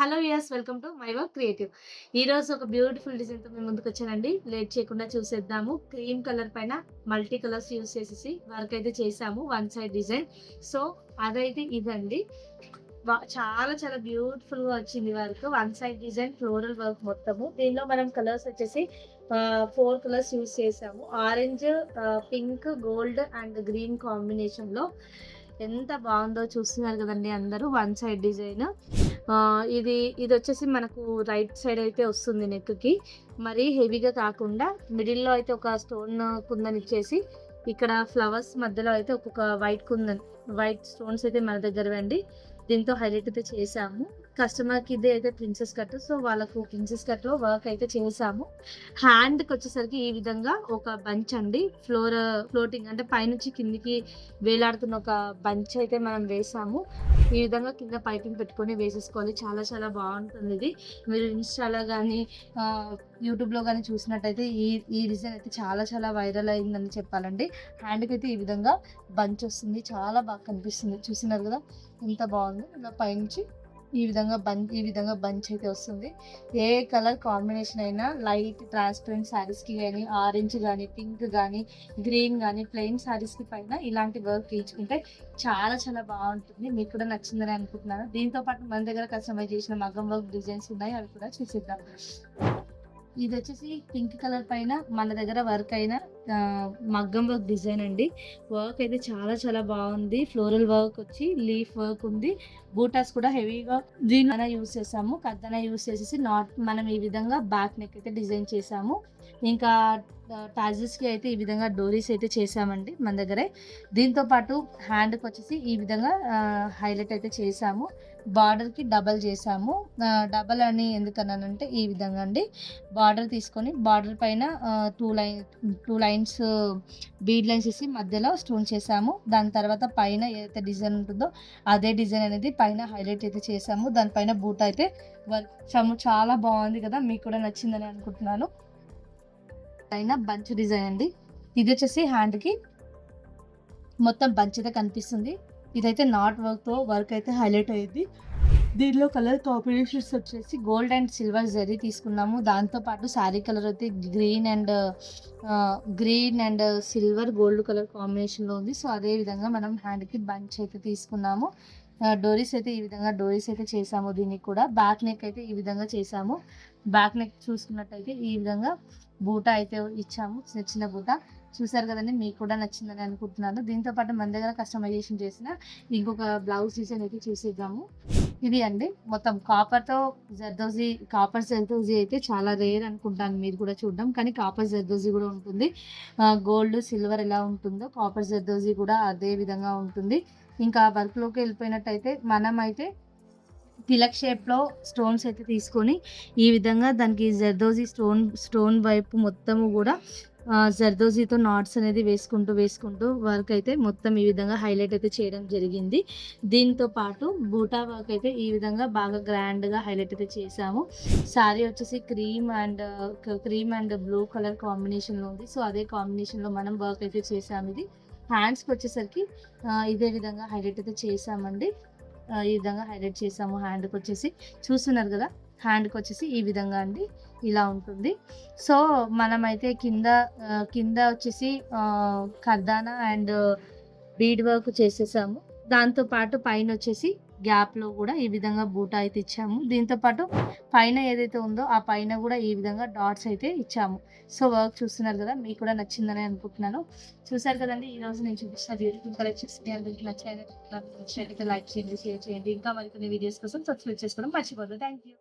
Hello yes welcome to my work creative. ఈరోజు ఒక beautiful డిజైన్‌తో మీ ముందుకొచ్చానండి. లేట్ చేయకుండా చూసేద్దాము. క్రీమ్ కలర్ పైన మల్టీ కలర్స్ యూజ్ చేసేసి వర్క్ అయితే చేశాము. One side design. సో, అదైతే ఇదండి. చాలా చాలా బ్యూటిఫుల్‌గా వచ్చింది work. One side design floral work మొత్తము. దీనిలో మనం కలర్స్ వచ్చేసి 4 కలర్స్ యూజ్ చేశాము. Orange, pink, gold and green కాంబినేషన్‌లో ఎంత బావుందో చూస్తున్నారు కదండీ అందరూ. One side design. ఇదొచ్చేసి మనకు రైట్ సైడ్ అయితే వస్తుంది నెక్‌కి. మరీ హెవీగా కాకుండా మిడిల్‌లో అయితే ఒక స్టోన్ కుందన్ ఇచ్చేసి, ఇక్కడ ఫ్లవర్స్ మధ్యలో అయితే ఒక్కొక్క వైట్ స్టోన్స్ అయితే మన దగ్గరవండి. దీంతో హైలైట్ అయితే చేశాము. కస్టమర్‌కి ఇదే అయితే ప్రిన్సెస్ కట్. సో, వాళ్ళకు ప్రిన్సెస్ కట్‌లో వర్క్ అయితే చేశాము. హ్యాండ్‌కొచ్చేసరికి ఈ విధంగా ఒక బంచ్ అండి. ఫ్లోటింగ్ అంటే పైనుంచి కిందికి వేలాడుతున్న ఒక బంచ్ అయితే మనం వేసాము. ఈ విధంగా కింద పైపింగ్ పెట్టుకొని వేసేసుకోవాలి. చాలా చాలా బావుంటుందిది. మీరు ఇన్‌స్టాలో గానీ, యూట్యూబ్‌లో గానీ చూసినట్టయితే ఈ డిజైన్ అయితే చాలా చాలా వైరల్ అయిందని చెప్పాలండి. హ్యాండ్‌కైతే ఈ విధంగా బంచ్ వస్తుంది. చాలా బాగా కనిపిస్తుంది. చూస్తున్నారు గదా! ఎంత బావుందో. ఇలా పైనుంచి ఈ విధంగా బంచ్ అయితే వస్తుంది. ఏ కలర్ కాంబినేషన్ అయినా లైట్ ట్రాన్స్‌పరెంట్ శారీస్‌కి గానీ, ఆరెంజ్ గానీ, పింక్ గానీ, గ్రీన్ గానీ, ప్లెయిన్ శారీస్‌కి పైన ఇలాంటి వర్క్ ఏయించుకుంటే చాలా చాలా బావుంటుంది. మీకు కూడా నచ్చిందని అనుకుంటున్నాను. దీంతో పాటు మన దగ్గర కస్టమైజ్ చేసిన మగ్గం వర్క్ డిజైన్స్ ఉన్నాయి. అవి కూడా చూసేద్దాం. ఇదొచ్చేసి పింక్ కలర్ పైన మన దగ్గర వర్క్ అయిన మగ్గం వర్క్ డిజైన్ అండి. వర్క్ అయితే చాలా చాలా బావుంది. ఫ్లోరల్ వర్క్ వచ్చి లీఫ్ వర్క్ ఉంది. బూటాస్ కూడా హెవీగా దీనిలోనే యూజ్ చేసాము. కద్దన యూజ్ చేసేసి మనం ఈ విధంగా బ్యాక్ నెక్ అయితే డిజైన్ చేసాము. ఇంకా టాజిల్స్‌కి అయితే ఈ విధంగా డోరీస్ అయితే చేసామండి మన దగ్గరే. దీంతో పాటు హ్యాండ్‌కొచ్చేసి ఈ విధంగా హైలైట్ అయితే చేసాము. బార్డర్‌కి డబల్ చేసాము. డబల్ అని ఎందుకన్నానంటే ఈ విధంగా అండి. బార్డర్ తీసుకొని బార్డర్ పైన 2 లైన్స్ బీడ్ లైన్స్ ఏసి మధ్యలో స్టోన్ చేసాము. దాని తర్వాత పైన ఏదైతే డిజైన్ ఉంటుందో అదే డిజైన్ అనేది పైన హైలైట్ అయితే చేసాము. దానిపైన బూటా అయితే వర్క్ చాలా బావుంది కదా! మీకు కూడా నచ్చిందని అనుకుంటున్నాను. పైన బంచ్ డిజైన్ అండి. ఇదొచ్చేసి హ్యాండ్‌కి మొత్తం బంచ్ అయితే కనిపిస్తుంది. ఇదైతే నాట్ వర్క్‌తో వర్క్ అయితే హైలైట్ అయ్యిద్ది. దీనిలో కలర్ కాంబినేషన్స్ వచ్చేసి గోల్డ్ అండ్ సిల్వర్ జరీ తీసుకున్నాము. దాంతో పాటు శారీ కలర్ అయితే green and silver gold colour కాంబినేషన్‌లో ఉంది. సో, అదే విధంగా మనం హ్యాండ్‌కి బంచ్ అయితే తీసుకున్నాము. డోరీస్ అయితే ఈ విధంగా డోరీస్ అయితే చేసాము దీనికి కూడా. బ్యాక్ నెక్ అయితే ఈ విధంగా చేసాము. బ్యాక్ నెక్ చూసుకున్నట్టయితే ఈ విధంగా బూటా అయితే ఇచ్చాము. చిన్న చిన్న బూటా. చూసారు కదండీ! మీకు కూడా నచ్చిందని అనుకుంటున్నాను. దీంతో పాటు మన దగ్గర కస్టమైజేషన్ చేసిన ఇంకొక బ్లౌజ్ డిజైన్ అయితే చూసేద్దాము. ఇది అండి. మొత్తం కాపర్ జర్దోజీ అయితే చాలా రేర్ అనుకుంటాను మీరు కూడా చూడడం. కానీ కాపర్ జర్దోజీ కూడా ఉంటుంది. గోల్డ్, సిల్వర్ ఎలా ఉంటుందో కాపర్ జర్దోజీ కూడా అదే విధంగా ఉంటుంది. ఇంకా వర్క్‌లోకి వెళ్ళిపోయినట్టయితే మనమైతే తిలక్ షేప్‌లో స్టోన్స్ అయితే తీసుకొని ఈ విధంగా దానికి జర్దోజీ స్టోన్ వైపు మొత్తము గూడా జర్దోజీతో నాట్స్ అనేది వేసుకుంటూ వర్క్ అయితే మొత్తం ఈ విధంగా హైలైట్ అయితే చేయడం జరిగింది. దీంతో పాటు బూటా వర్క్ అయితే ఈ విధంగా బాగా గ్రాండ్‌గా హైలైట్ అయితే చేశాము. శారీ వచ్చేసి క్రీమ్ అండ్ బ్లూ కలర్ కాంబినేషన్‌లో ఉంది. సో, అదే కాంబినేషన్‌లో మనం వర్క్ అయితే చేశాము ఇది. హ్యాండ్స్‌కొచ్చేసరికి ఇదే విధంగా హైలైట్ అయితే చేశామండి. ఈ విధంగా హైలైట్ చేసాము. హ్యాండ్‌కొచ్చేసి చూస్తున్నారు గదా! హ్యాండ్‌కొచ్చేసి ఈ విధంగా అండి. ఇలా ఉంటుంది. సో, మనమైతే కింద వచ్చేసి కర్దానా అండ్ బీడ్ వర్క్ చేసేసాము. దాంతో పాటు పైనొచ్చేసి గ్యాప్‌లో గూడా ఈ విధంగా బూటా అయితే ఇచ్చాము. దీంతో పాటు పైన ఏదైతే ఉందో ఆ పైన గూడా ఈ విధంగా డాట్స్ అయితే ఇచ్చాము. సో, వర్క్ చూస్తున్నారు గదా! మీకు కూడా నచ్చిందని అనుకుంటున్నాను. చూసారు కదండీ! ఈరోజు నేను చూపించిన బ్యూటిఫుల్ కలెక్షన్స్ మీ అందరికి నచ్చాయని అనుకుంటున్నాను. నచ్చినట్లయితే లైక్ చేయండి, షేర్ చేయండి. ఇంకా మరికొన్ని వీడియోస్ కోసం సబ్స్క్రైబ్ చేసుకోవడం మర్చిపోవద్దు. Thank you.